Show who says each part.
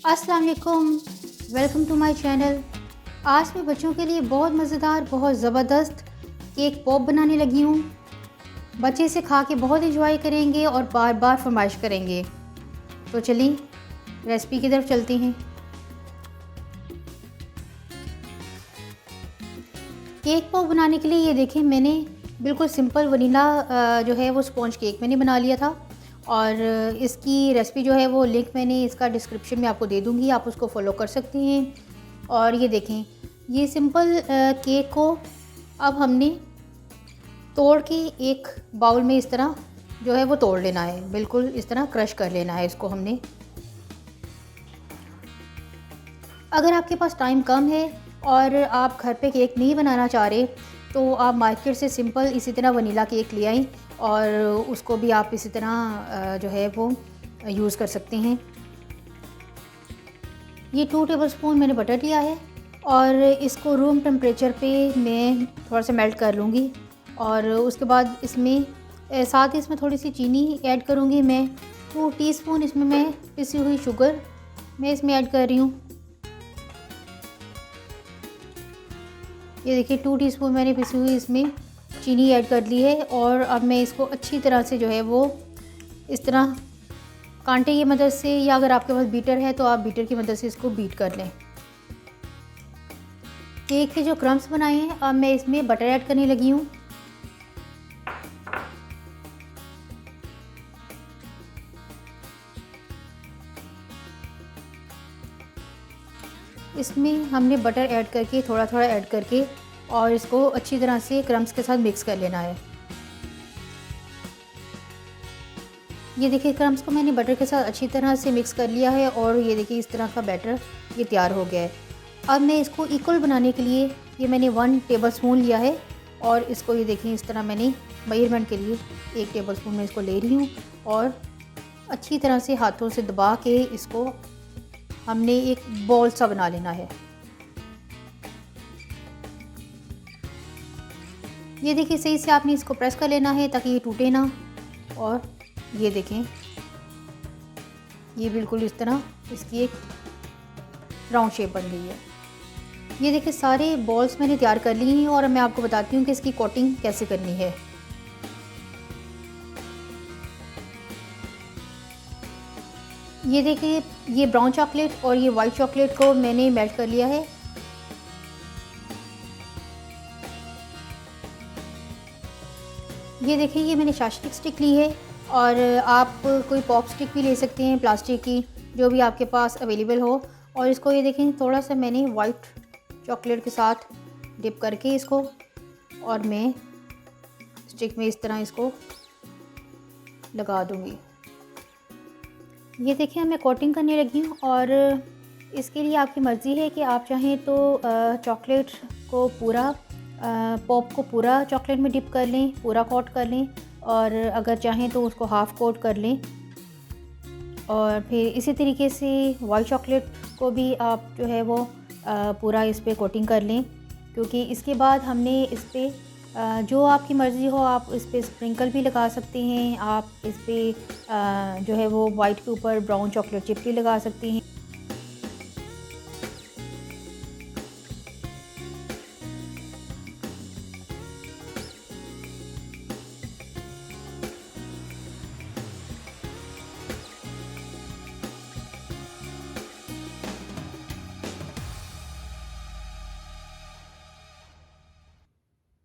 Speaker 1: अस्सलाम वालेकुम, welcome to my channel. आज मैं बच्चों के लिए बहुत मज़ेदार, बहुत ज़बरदस्त केक पॉप बनाने लगी हूँ। बच्चे इसे खा के बहुत एंजॉय करेंगे और बार बार फरमाइश करेंगे। तो चलिए रेसिपी की तरफ चलते हैं। केक पॉप बनाने के लिए ये देखें, मैंने बिल्कुल सिंपल वनीला जो है वो स्पॉन्ज केक मैंने बना लिया था। और इसकी रेसिपी जो है वो लिंक मैंने इसका डिस्क्रिप्शन में आपको दे दूँगी, आप उसको फॉलो कर सकते हैं। और ये देखें, ये सिंपल केक को अब हमने तोड़ के एक बाउल में इस तरह जो है वो तोड़ लेना है, बिल्कुल इस तरह क्रश कर लेना है इसको हमने। अगर आपके पास टाइम कम है और आप घर पे केक नहीं बनाना चाह रहे तो आप मार्केट से सिंपल इसी तरह वनीला केक ले आएँ और उसको भी आप इसी तरह जो है वो यूज़ कर सकते हैं। ये 2 टेबलस्पून मैंने बटर लिया है और इसको रूम टेम्परेचर पे मैं थोड़ा सा मेल्ट कर लूँगी। और उसके बाद इसमें साथ ही इसमें थोड़ी सी चीनी ऐड करूँगी मैं। 2 टीस्पून इसमें मैं पिसी हुई शुगर मैं इसमें ऐड कर रही हूँ। ये देखिए 2 टीस्पून मैंने पिसी हुई इसमें चीनी ऐड कर ली है। और अब मैं इसको अच्छी तरह से जो है वो इस तरह कांटे की मदद से, या अगर आपके पास बीटर है तो आप बीटर की मदद से इसको बीट कर लें। केक के जो क्रम्स बनाए हैं अब मैं इसमें बटर ऐड करने लगी हूँ। इसमें हमने बटर ऐड करके थोड़ा थोड़ा ऐड करके और इसको अच्छी तरह से क्रम्स के साथ मिक्स कर लेना है। ये देखिए क्रम्स को मैंने बटर के साथ अच्छी तरह से मिक्स कर लिया है और ये देखिए इस तरह का बैटर ये तैयार हो गया है। अब मैं इसको इक्वल बनाने के लिए ये मैंने 1 टेबलस्पून लिया है और इसको ये देखिए इस तरह मैंने मेजरमेंट के लिए 1 टेबलस्पून में इसको ले रही हूँ और अच्छी तरह से हाथों से दबा के इसको हमने एक बॉल सा बना लेना है। ये देखिए सही से आपने इसको प्रेस कर लेना है ताकि ये टूटे ना। और ये देखें ये बिल्कुल इस तरह इसकी एक राउंड शेप बन गई है। ये देखिए सारे बॉल्स मैंने तैयार कर ली हैं और मैं आपको बताती हूँ कि इसकी कोटिंग कैसे करनी है। ये देखिए ये ब्राउन चॉकलेट और ये वाइट चॉकलेट को मैंने मेल्ट कर लिया है। ये देखिए ये मैंने चाशनी स्टिक ली है और आप कोई पॉप स्टिक भी ले सकते हैं, प्लास्टिक की, जो भी आपके पास अवेलेबल हो। और इसको ये देखें थोड़ा सा मैंने वाइट चॉकलेट के साथ डिप करके इसको और मैं स्टिक में इस तरह इसको लगा दूँगी। ये देखिए मैं कोटिंग करने लगी हूँ और इसके लिए आपकी मर्ज़ी है कि आप चाहें तो चॉकलेट को पूरा पॉप को पूरा चॉकलेट में डिप कर लें, पूरा कोट कर लें, और अगर चाहें तो उसको हाफ़ कोट कर लें। और फिर इसी तरीके से वाइट चॉकलेट को भी आप जो है वो पूरा इस पे कोटिंग कर लें, क्योंकि इसके बाद हमने इस पे जो आपकी मर्ज़ी हो आप इस पे स्प्रिंकल भी लगा सकते हैं। आप इस पे जो है वो वाइट के ऊपर ब्राउन चॉकलेट चिप भी लगा सकते हैं।